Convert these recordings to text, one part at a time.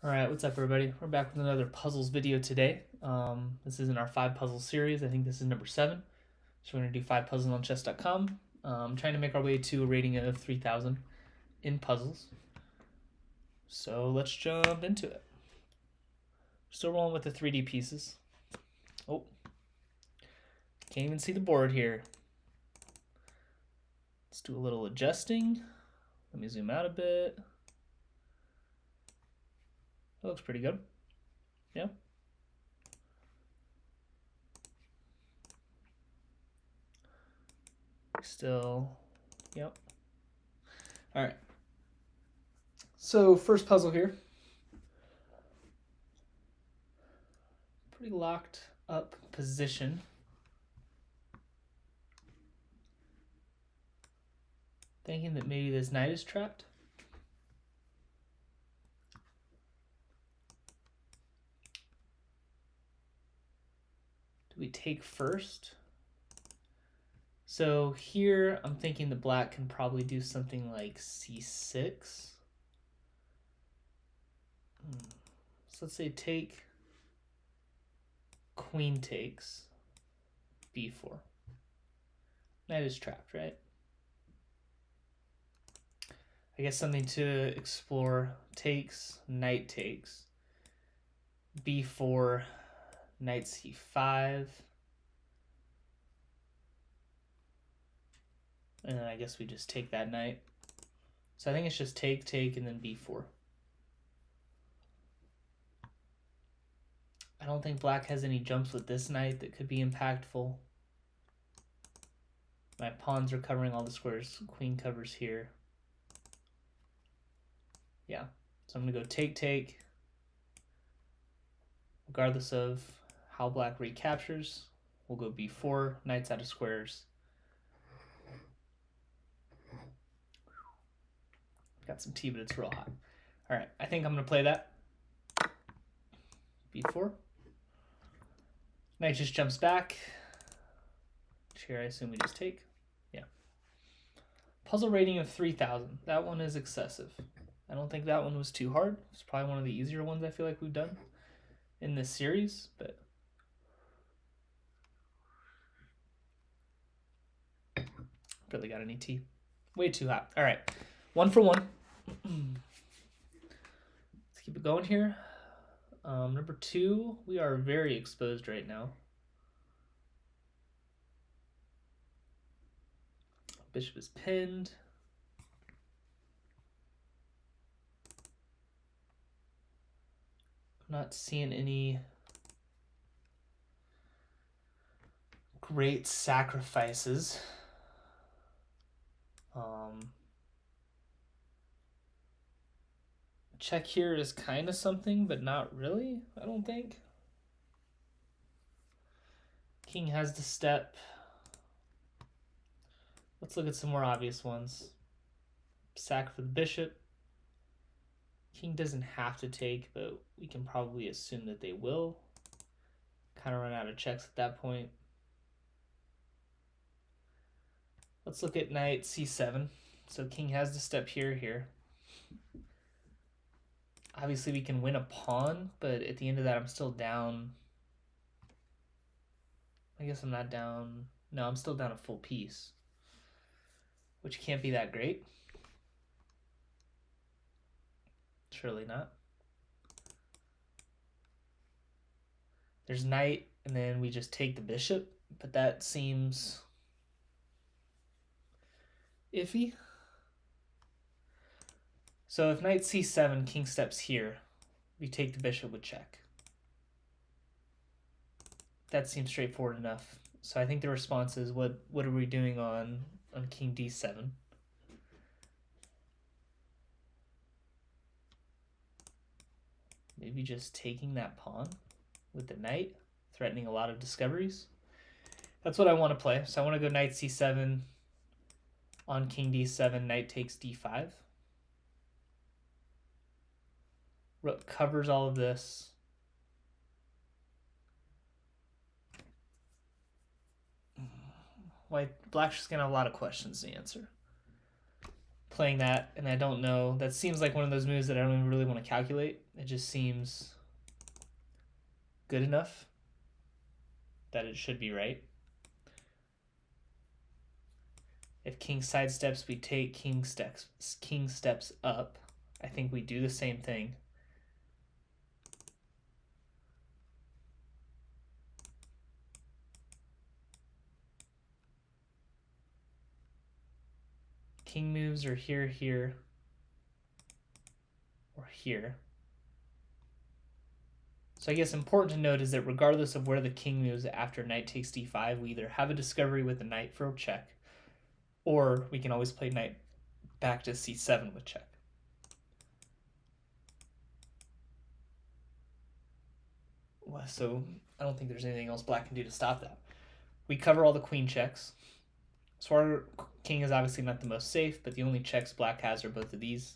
Alright, what's up everybody? We're back with another puzzles video today. This is in our 5 puzzle series. I think this is number 7. So we're going to do 5 puzzles on chess.com. Trying to make our way to a rating of 3,000 in puzzles. So let's jump into it. Still rolling with the 3D pieces. Oh, can't even see the board here. Let's do a little adjusting. Let me zoom out a bit. That looks pretty good. Yeah. Still, yep. All right. So first puzzle here. Pretty locked up position. Thinking that maybe this knight is trapped. Do we take first? So here I'm thinking the black can probably do something like c6. So let's say take, queen takes, b4. Knight is trapped, right? I guess something to explore. Takes, knight takes, b4, knight c5. And then I guess we just take that knight. So I think it's just take, and then b4. I don't think black has any jumps with this knight that could be impactful. My pawns are covering all the squares. Queen covers here. Yeah, so I'm going to go take. Regardless of how black recaptures, we'll go b4, knights out of squares. Got some tea, but it's real hot. All right, I think I'm going to play that. b4. Knight just jumps back. Here, I assume we just take. Yeah. Puzzle rating of 3,000. That one is excessive. I don't think that one was too hard. It's probably one of the easier ones I feel like we've done in this series, but barely got any tea. Way too hot. All right, 1 for 1. Let's keep it going here. Number 2, we are very exposed right now. Bishop is pinned. I'm not seeing any great sacrifices. Check here is kind of something, but not really, I don't think. King has the step. Let's look at some more obvious ones. Sack for the bishop. King doesn't have to take, but we can probably assume that they will. Kind of run out of checks at that point. Let's look at knight c7. So king has the step here. Obviously we can win a pawn, but at the end of that I'm still down. I guess I'm not down. No, I'm still down a full piece, which can't be that great. Surely not. There's knight, and then we just take the bishop, but that seems iffy. So if knight c7, king steps here, we take the bishop with check. That seems straightforward enough. So I think the response is, what are we doing on king d7? Maybe just taking that pawn with the knight, threatening a lot of discoveries. That's what I want to play. So I want to go knight c7 on king d7, knight takes d5. Rook covers all of this. Black's just gonna have a lot of questions to answer. playing that, and I don't know. That seems like one of those moves that I don't even really want to calculate. It just seems good enough that it should be right. If king sidesteps, we take king steps up. I think we do the same thing. King moves are here, here, or here. So I guess important to note is that regardless of where the king moves after knight takes d5, we either have a discovery with a knight for a check, or we can always play knight back to c7 with check. So I don't think there's anything else black can do to stop that. We cover all the queen checks. Swart king is obviously not the most safe, but the only checks black has are both of these.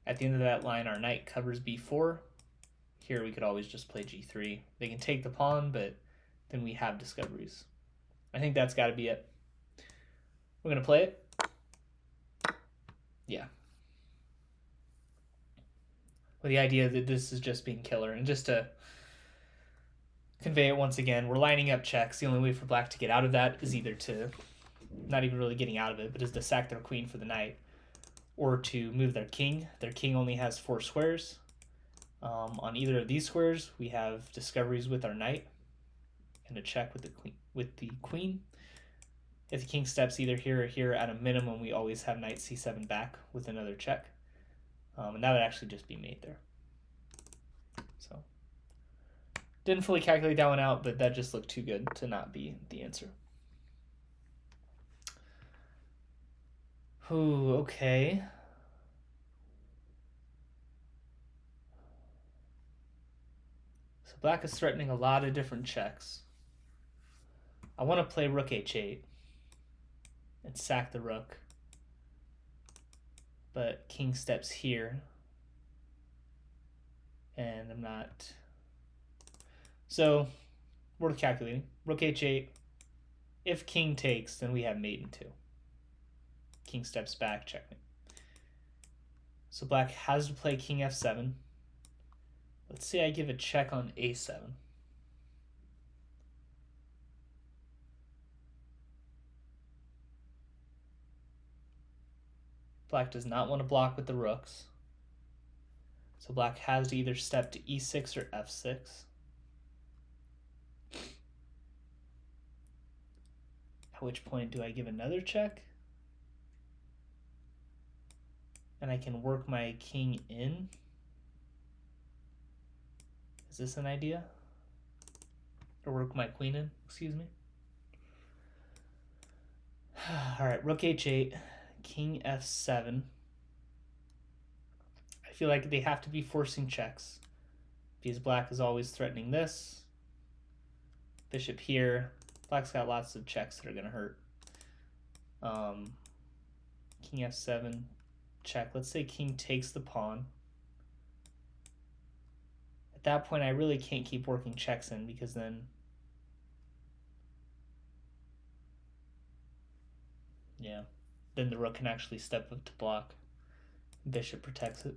At the end of that line, our knight covers b4. Here we could always just play g3. They can take the pawn, but then we have discoveries. I think that's got to be it. We're going to play it. Yeah. With the idea that this is just being killer. And just to convey it once again, we're lining up checks. The only way for black to get out of that is either to, not even really getting out of it, but is to sack their queen for the knight, or to move their king. Their king only has 4 squares. On either of these squares, we have discoveries with our knight and a check with the queen. If the king steps either here or here, at a minimum, we always have knight c7 back with another check. And that would actually just be mate there. So didn't fully calculate that one out, but that just looked too good to not be the answer. Ooh, okay. So black is threatening a lot of different checks. I want to play rook h8 and sack the rook, but king steps here, and I'm not. So worth calculating. Rook h8. If king takes, then we have mate in 2. King steps back, checkmate. So black has to play king f7. Let's say I give a check on a7. Black does not want to block with the rooks. So black has to either step to e6 or f6. At which point do I give another check? And I can work my king in. Is this an idea? Or work my queen in, excuse me. All right, rook h8, king f7. I feel like they have to be forcing checks because black is always threatening this. Bishop here. Black's got lots of checks that are going to hurt. King f7, check. Let's say king takes the pawn. At that point, I really can't keep working checks in because then, yeah, then the rook can actually step up to block. Bishop protects it.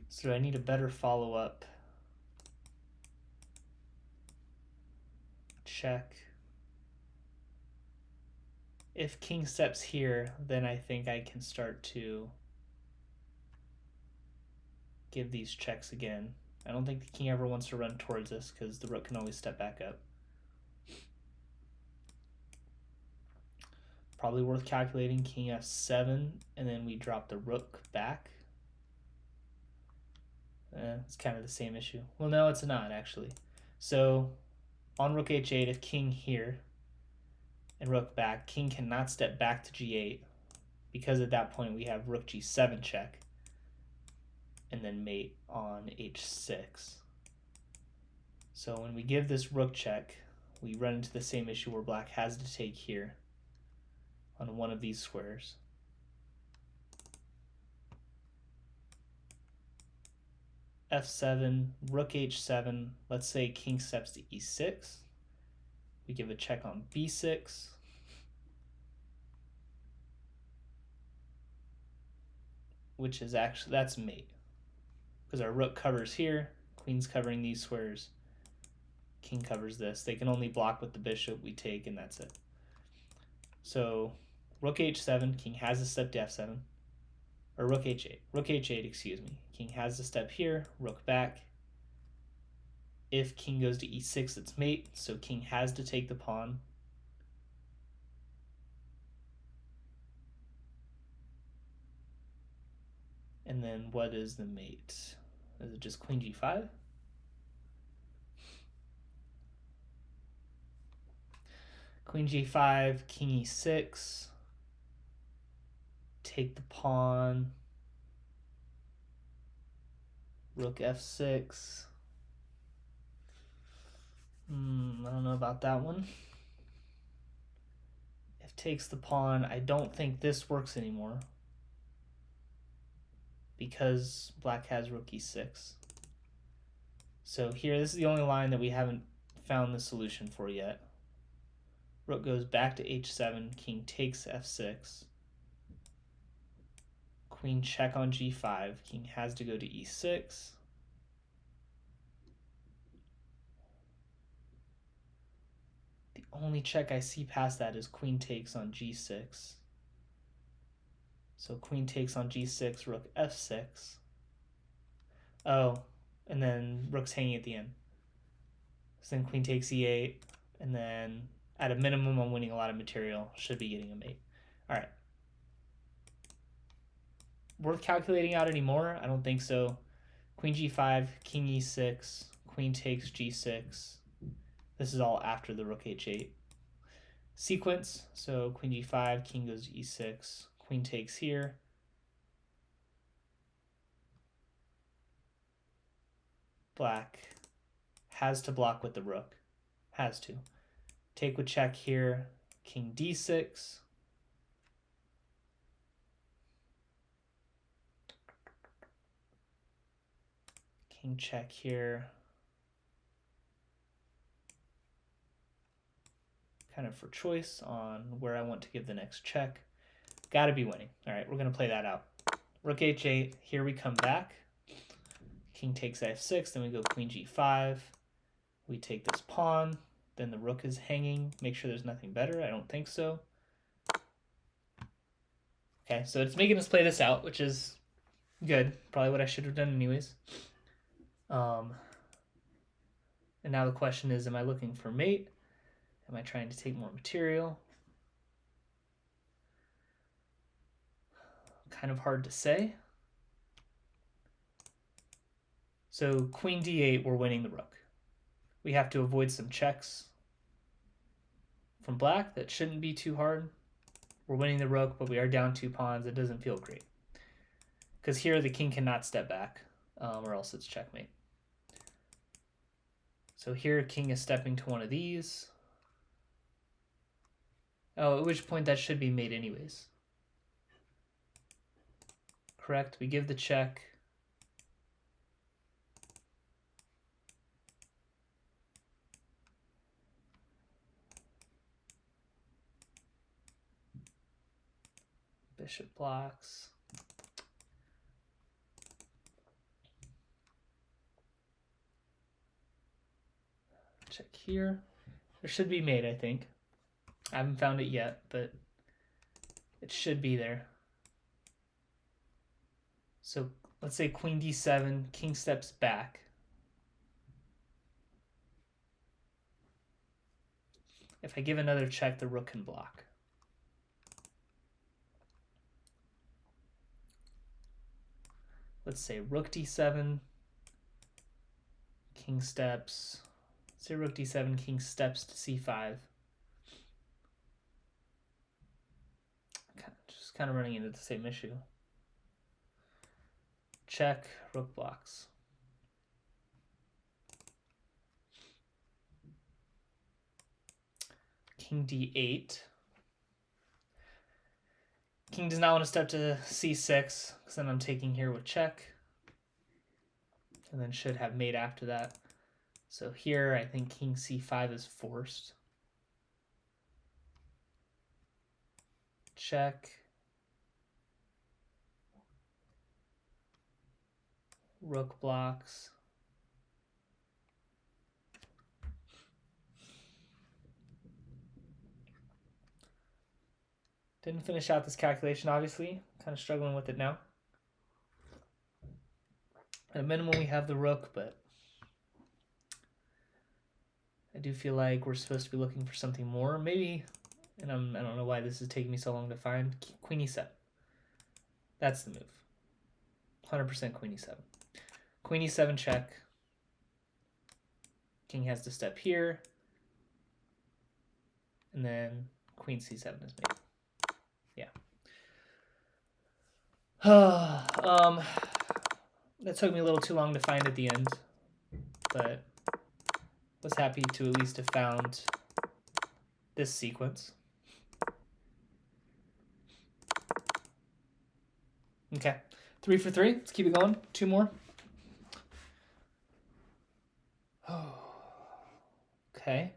So I need a better follow-up. Check. If king steps here, then I think I can start to give these checks again. I don't think the king ever wants to run towards this because the rook can always step back up. Probably worth calculating king f7, and then we drop the rook back. It's kind of the same issue. Well, no, it's not actually. So on rook h8, if king here and rook back, king cannot step back to g8 because at that point we have rook g7 check and then mate on h6. So when we give this rook check, we run into the same issue where black has to take here on one of these squares. f7, rook h7, let's say king steps to e6. We give a check on b6. which is actually, that's mate. Because our rook covers here, queen's covering these squares, king covers this. They can only block with the bishop, we take, and that's it. So rook h7, king has a step to f7, or rook h8, excuse me. King has a step here, rook back. If king goes to e6, it's mate, so king has to take the pawn. And then what is the mate? Is it just queen g5? Queen g5, king e6, take the pawn, rook f6. I don't know about that one. If takes the pawn, I don't think this works anymore because black has rook e6. So here, this is the only line that we haven't found the solution for yet. Rook goes back to h7, king takes f6, queen check on g5, king has to go to e6. The only check I see past that is queen takes on g6. So queen takes on g6, rook f6. Oh, and then rook's hanging at the end. So then queen takes e8, and then at a minimum, I'm winning a lot of material. Should be getting a mate. All right. Worth calculating out anymore? I don't think so. Queen g5, king e6, queen takes g6. This is all after the rook h8 sequence. So queen g5, king goes to e6, queen takes here. Black has to block with the rook. Has to. Take with check here, king d6. King check here. Kind of for choice on where I want to give the next check. Got to be winning. All right, we're going to play that out. Rook h8, here we come back. King takes f6, then we go queen g5. We take this pawn, then the rook is hanging. Make sure there's nothing better. I don't think so. Okay, so it's making us play this out, which is good. Probably what I should have done anyways. And now the question is, am I looking for mate? Am I trying to take more material? Kind of hard to say. So queen d8, we're winning the rook. We have to avoid some checks from black. That shouldn't be too hard. We're winning the rook, but we are down 2 pawns. It doesn't feel great. Because here the king cannot step back, or else it's checkmate. So here king is stepping to one of these. Oh, at which point that should be mate anyways. Correct, we give the check. Bishop blocks. Check here. There should be mate, I think. I haven't found it yet, but it should be there. So let's say queen d7, king steps back. If I give another check, the rook can block. Let's say rook d7, king steps. Let's say rook d7, king steps to c5. Just kind of running into the same issue. Check, rook blocks. King d8. King does not want to step to c6, because then I'm taking here with check. And then should have mate after that. So here, I think king c5 is forced. Check. rook blocks. Didn't finish out this calculation, obviously. Kind of struggling with it now. At a minimum, we have the rook, but I do feel like we're supposed to be looking for something more. Maybe, and I don't know why this is taking me so long to find, queen e7. That's the move. 100% queen e7. Queen e7 check. King has to step here. And then queen c7 is made. Yeah. That took me a little too long to find at the end, but was happy to at least have found this sequence. Okay, 3 for 3. Let's keep it going. 2 more. Okay.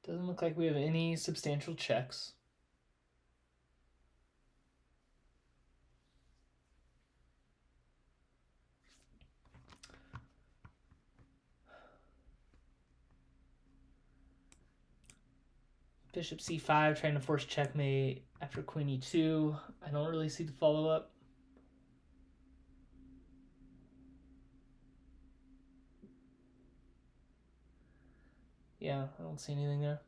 Doesn't look like we have any substantial checks. Bishop c5, trying to force checkmate after queen e2. I don't really see the follow-up. Yeah, I don't see anything there.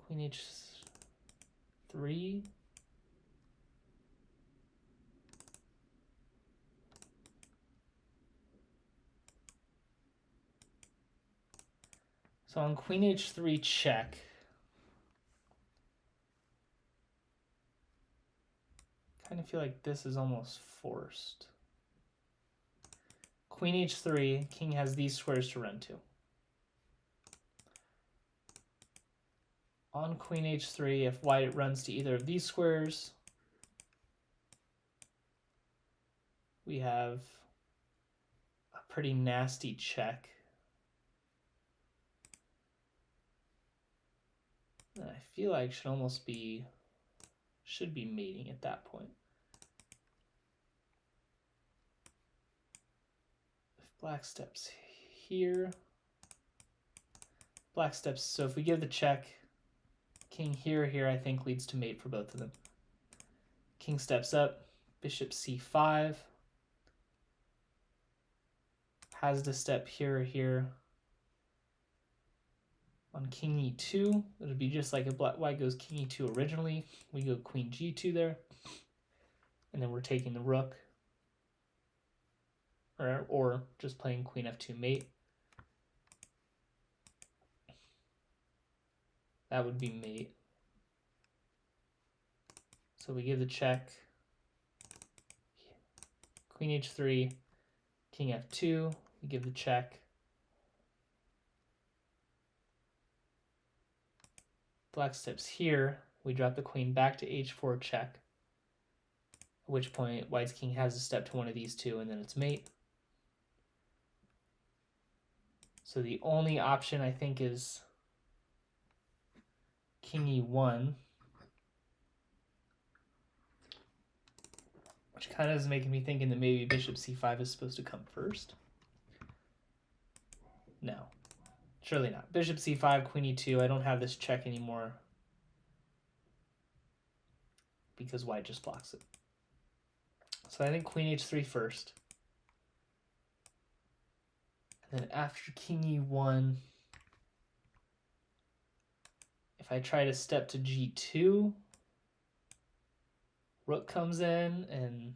Queen h3. So on queen h3 check, kind of feel like this is almost forced. Queen h3, king has these squares to run to. On queen h3, if white runs to either of these squares, we have a pretty nasty check. And I feel like should be mating at that point. If black steps here, black steps, so if we give the check, king here, I think leads to mate for both of them. King steps up, bishop c5, has to step here. On king e2, it would be just like if white goes king e2 originally. We go queen g2 there, and then we're taking the rook, or just playing queen f2 mate. That would be mate. So we give the check, queen h3, king f2, we give the check. Black steps here, we drop the queen back to h4 check, at which point white's king has to step to one of these two, and then it's mate. So the only option I think is king e1, which kind of is making me thinking that maybe bishop c5 is supposed to come first. No, surely not. Bishop c5, queen e2, I don't have this check anymore because white just blocks it. So I think queen h3 first. And then after king e1, if I try to step to g2, rook comes in, and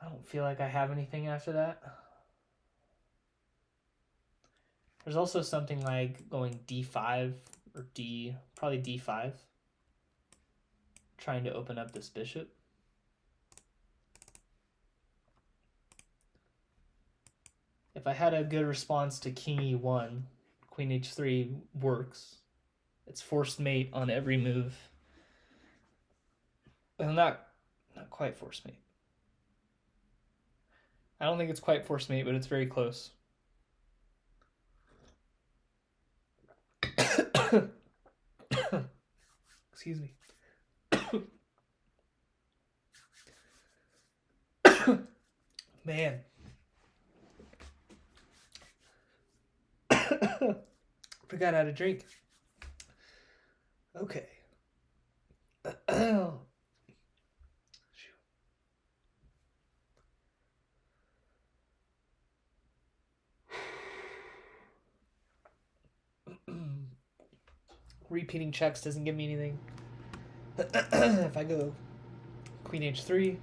I don't feel like I have anything after that. There's also something like going d5 or probably d5, trying to open up this bishop. If I had a good response to king e1, queen h3 works. It's forced mate on every move. Well, not quite forced mate. I don't think it's quite forced mate, but it's very close. Excuse me. Man. Forgot how to drink. Okay. Repeating checks doesn't give me anything. If I go Queen H3,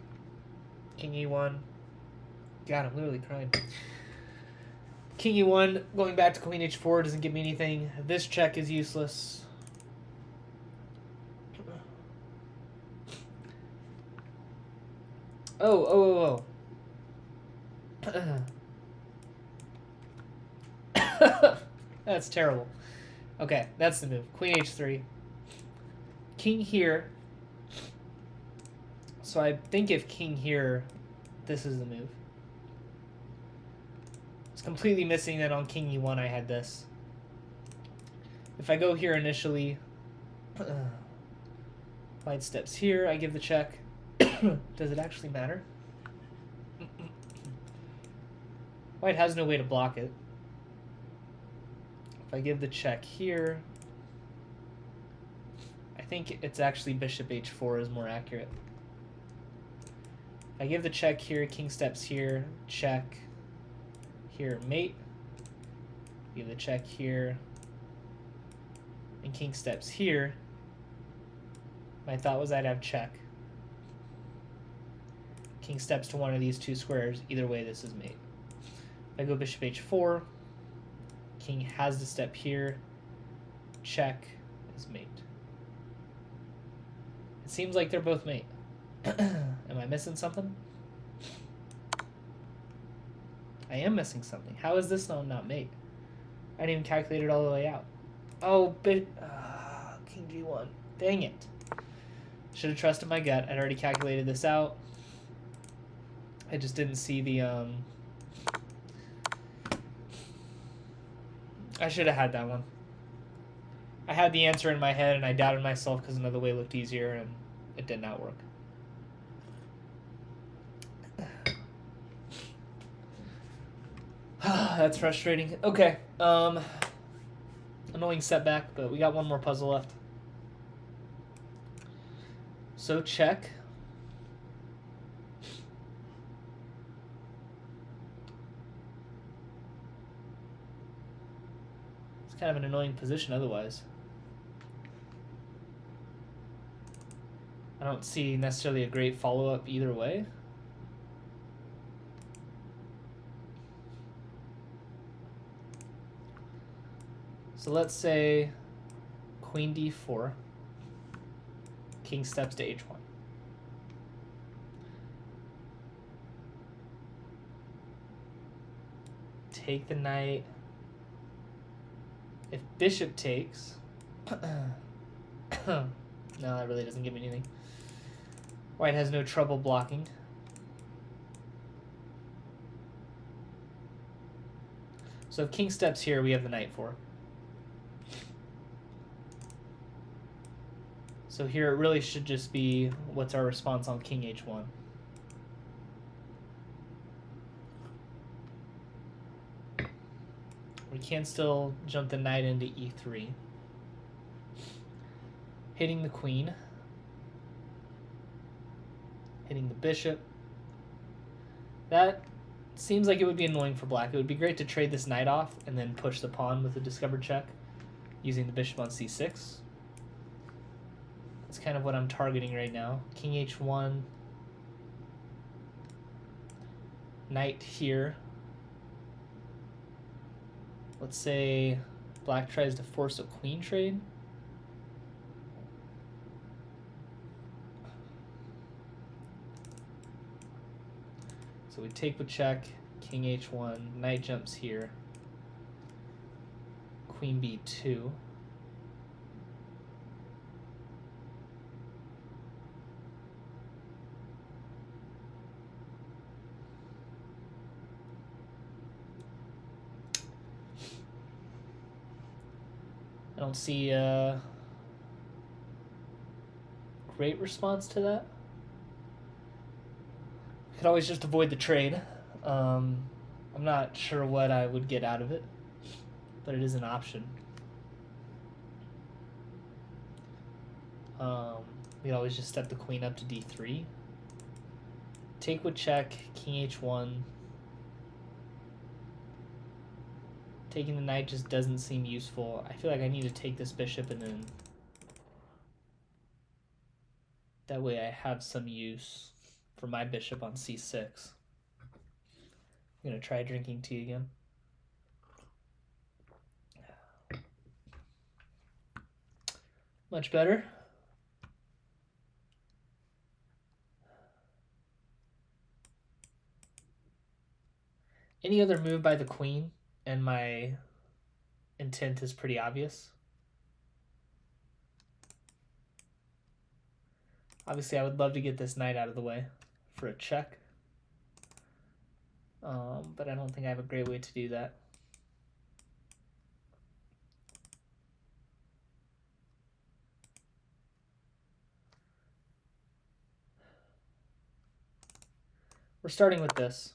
King E1. God, I'm literally crying. King E1, going back to Queen H4 doesn't give me anything. This check is useless. Oh. That's terrible. Okay, that's the move. Queen H3. King here. So I think if king here, this is the move. It's completely missing that on king E1 I had this. If I go here initially, white steps here, I give the check. Does it actually matter? White has no way to block it. If I give the check here, I think it's actually bishop h4 is more accurate. I give the check here, king steps here, check, here, mate. Give the check here, and king steps here. My thought was I'd have check. King steps to one of these two squares. Either way, this is mate. If I go bishop h4, king has to step here, check is mate. It seems like they're both mate. Am I missing something? I am missing something. How is this not mate? I didn't even calculate it all the way out. Oh, king g1. Dang it. Should have trusted my gut. I'd already calculated this out. I just didn't see the... I should have had that one. I had the answer in my head and I doubted myself because another way looked easier and it did not work. That's frustrating. Okay. Annoying setback, but we got one more puzzle left. So check. It's kind of an annoying position otherwise. I don't see necessarily a great follow-up either way. So let's say queen d4, king steps to h1. Take the knight. If bishop takes, no, that really doesn't give me anything. White has no trouble blocking. So if king steps here, we have the knight for. So here it really should just be what's our response on king h1. We can still jump the knight into e3. Hitting the queen. Hitting the bishop. That seems like it would be annoying for black. It would be great to trade this knight off and then push the pawn with a discovered check using the bishop on c6. That's kind of what I'm targeting right now. King h1. Knight here. Let's say black tries to force a queen trade. So we take with check, king h1, knight jumps here, queen b2. I don't see great response to that. I could always just avoid the trade. I'm not sure what I would get out of it, but it is an option. We'd always just step the queen up to d3. Take with check, king h1. Taking the knight just doesn't seem useful. I feel like I need to take this bishop and then that way I have some use for my bishop on c6. I'm going to try drinking tea again. Much better. Any other move by the queen and my intent is pretty obvious. Obviously, I would love to get this knight out of the way for a check. But I don't think I have a great way to do that. We're starting with this.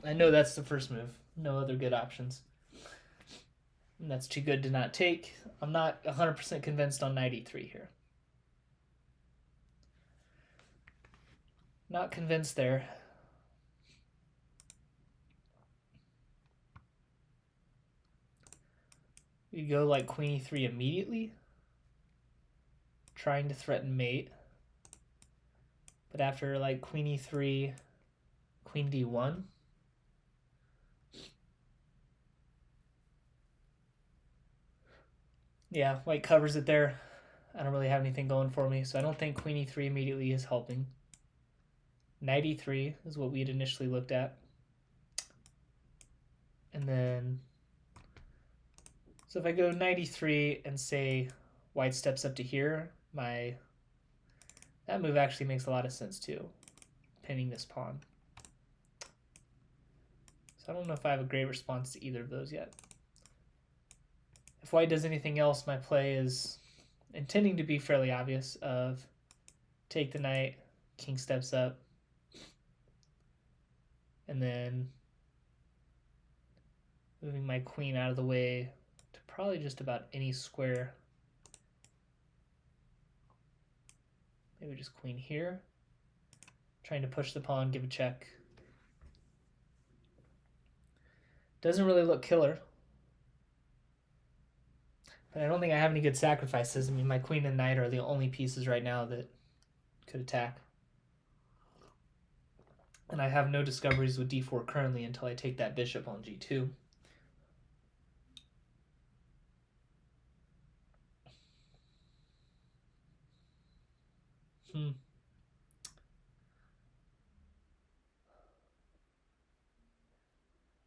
I know that's the first move. No other good options. And that's too good to not take. I'm not 100% convinced on knight e3 here. Not convinced there. We go like queen e3 immediately, trying to threaten mate. But after like queen e3, queen d1. Yeah, white covers it there. I don't really have anything going for me, so I don't think queen e3 immediately is helping. Knight e3 is what we had initially looked at. And then, so if I go knight e3 and say white steps up to here, that move actually makes a lot of sense too, pinning this pawn. So I don't know if I have a great response to either of those yet. If white does anything else, my play is intending to be fairly obvious of take the knight, king steps up, and then moving my queen out of the way to probably just about any square. Maybe just queen here. Trying to push the pawn, give a check. Doesn't really look killer. But I don't think I have any good sacrifices. I mean, my queen and knight are the only pieces right now that could attack. And I have no discoveries with d4 currently until I take that bishop on g2.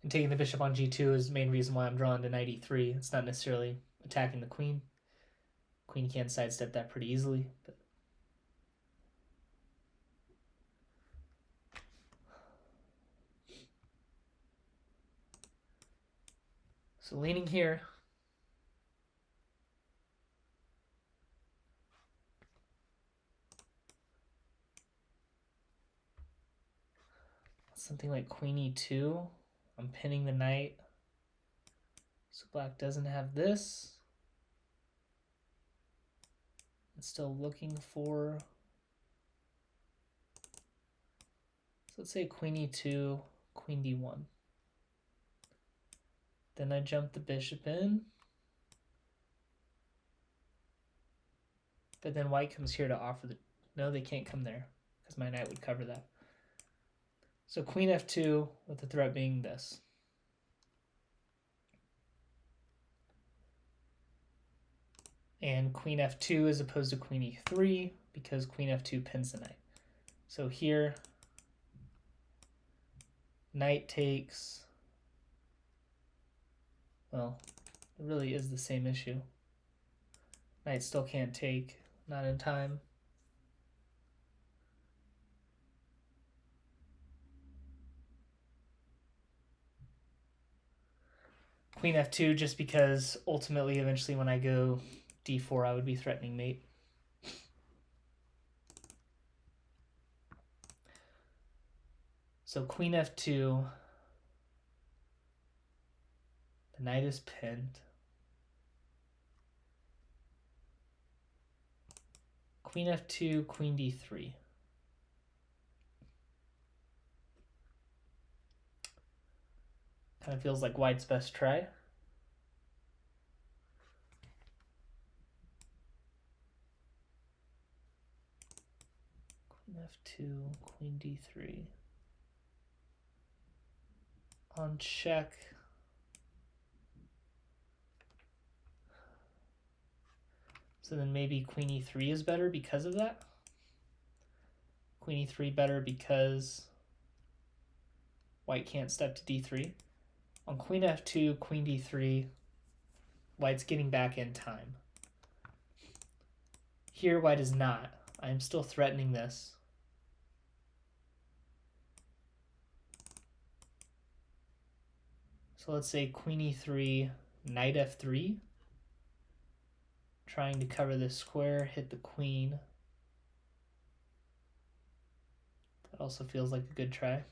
And taking the bishop on g2 is the main reason why I'm drawn to knight e3. It's not necessarily attacking the queen. Queen can sidestep that pretty easily, but so leaning here. Something like queen e2. I'm pinning the knight. So black doesn't have this. It's still looking for. So let's say queen e2, queen d1. Then I jump the bishop in. But then white comes here to offer the. No, they can't come there because my knight would cover that. So queen f2 with the threat being this. And queen f2 as opposed to queen e3 because queen f2 pins the knight. So here, knight takes. Well, it really is the same issue. Knight still can't take, not in time. Queen f2 just because ultimately, eventually when I go d4, I would be threatening mate. So queen f2, the knight is pinned. Queen f2, queen d3. Kind of feels like white's best try. Queen f2, queen d3. On check. So then maybe queen e3 is better because of that. Queen e3 better because white can't step to d3. On queen f2, queen d3, white's getting back in time. Here, white is not. I'm still threatening this. So let's say queen e3, knight f3. Trying to cover this square, hit the queen. That also feels like a good try.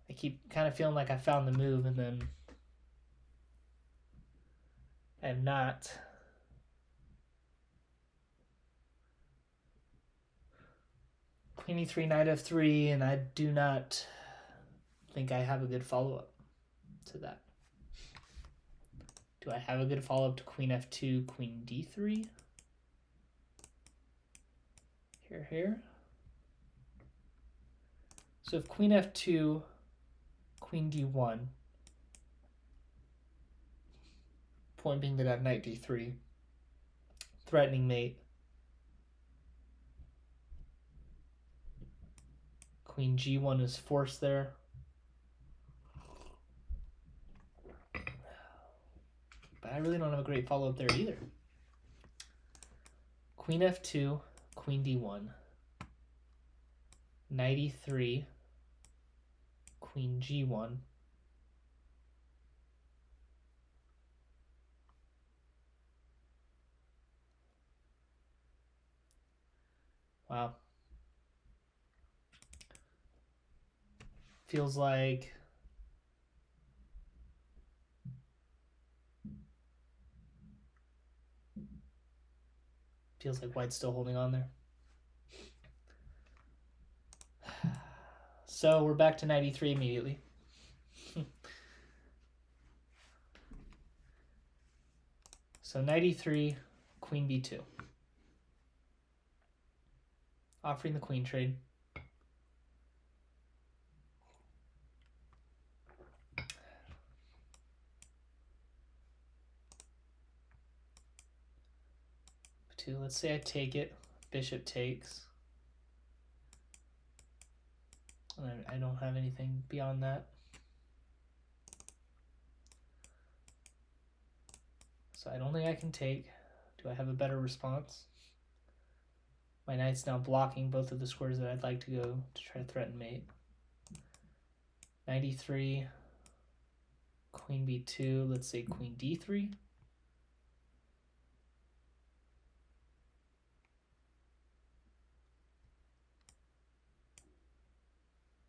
I keep kind of feeling like I found the move, and then I have not. Queen e3, knight f3, and I do not think I have a good follow-up to that. Do I have a good follow-up to queen f2, queen d3? Here. So if queen f2, queen d1, point being that I have knight d3, threatening mate, queen g1 is forced there. But I really don't have a great follow-up there either. Queen f2, queen d1, knight e3, queen g1, wow. Feels like white's still holding on there. So we're back to knight e3 immediately. So knight e3, queen b2. Offering the queen trade. Let's say I take it, bishop takes. And I don't have anything beyond that. So I don't think I can take. Do I have a better response? My knight's now blocking both of the squares that I'd like to go to try to threaten mate. Knight e3, queen b2, let's say queen d3.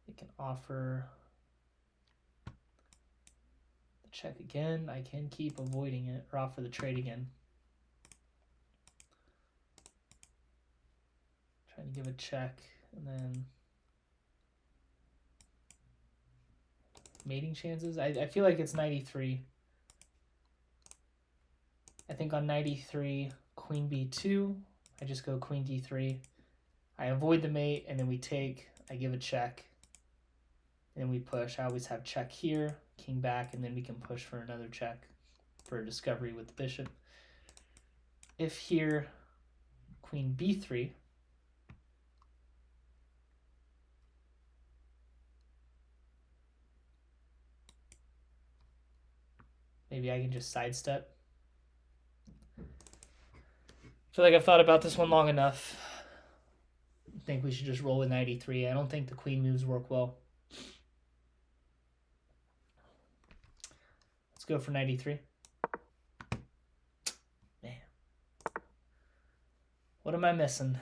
I can offer the check again. I can keep avoiding it, or offer the trade again. Trying to give a check, and then mating chances. I feel like it's knight e3. I think on knight e3, queen b2, I just go queen d3. I avoid the mate, and then we take. I give a check, and then we push. I always have check here, king back, and then we can push for another check for a discovery with the bishop. If here, queen b3, maybe I can just sidestep. I feel like I've thought about this one long enough. I think we should just roll with knight e3. I don't think the queen moves work well. Let's go for knight e3. Man. What am I missing?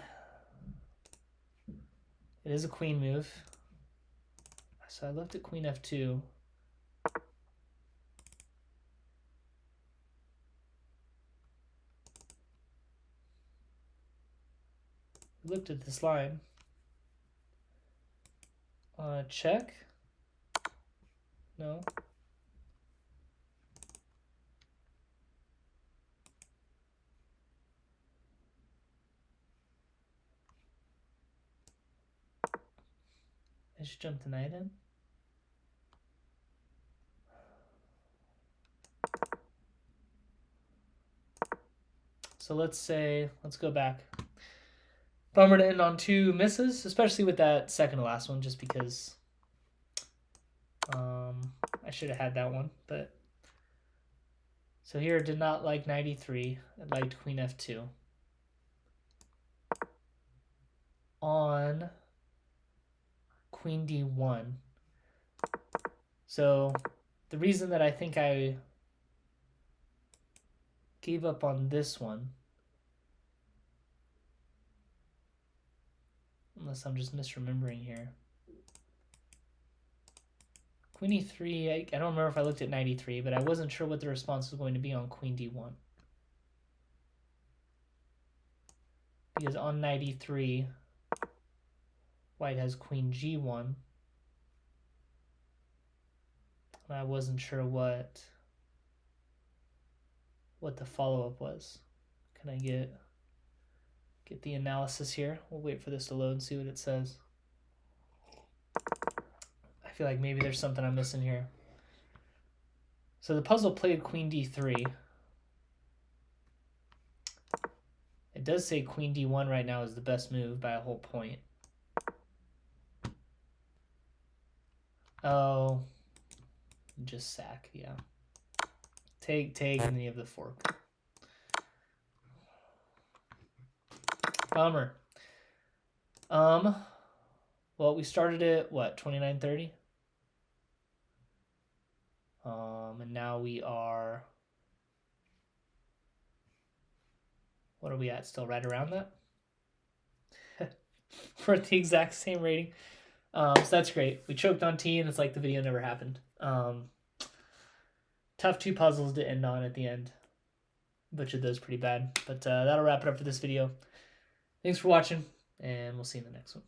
It is a queen move. So I looked at queen f2. We looked at this line. Check. No. I should jump the knight in. So let's go back. Bummer to end on 2 misses, especially with that second to last one, just because I should have had that one. But so here, did not like knight e3. It liked queen f2. On queen d1. So the reason that I think I gave up on this one, unless I'm just misremembering here. Queen e3, I don't remember if I looked at knight e3, but I wasn't sure what the response was going to be on queen d1. Because on knight e3, white has queen g1. And I wasn't sure what the follow-up was. Can I get the analysis here? We'll wait for this to load and see what it says. I feel like maybe there's something I'm missing here. So the puzzle played queen d3. It does say queen d1 right now is the best move by a whole point. Oh, just sack, yeah. Take, and then you have the fork. Bummer. Well, we started at what, 29:30? And now we are, what are we at? Still right around that? We're at the exact same rating. So that's great. We choked on T, and it's like the video never happened. Tough 2 puzzles to end on at the end. Butchered those pretty bad. But that'll wrap it up for this video. Thanks for watching, and we'll see you in the next one.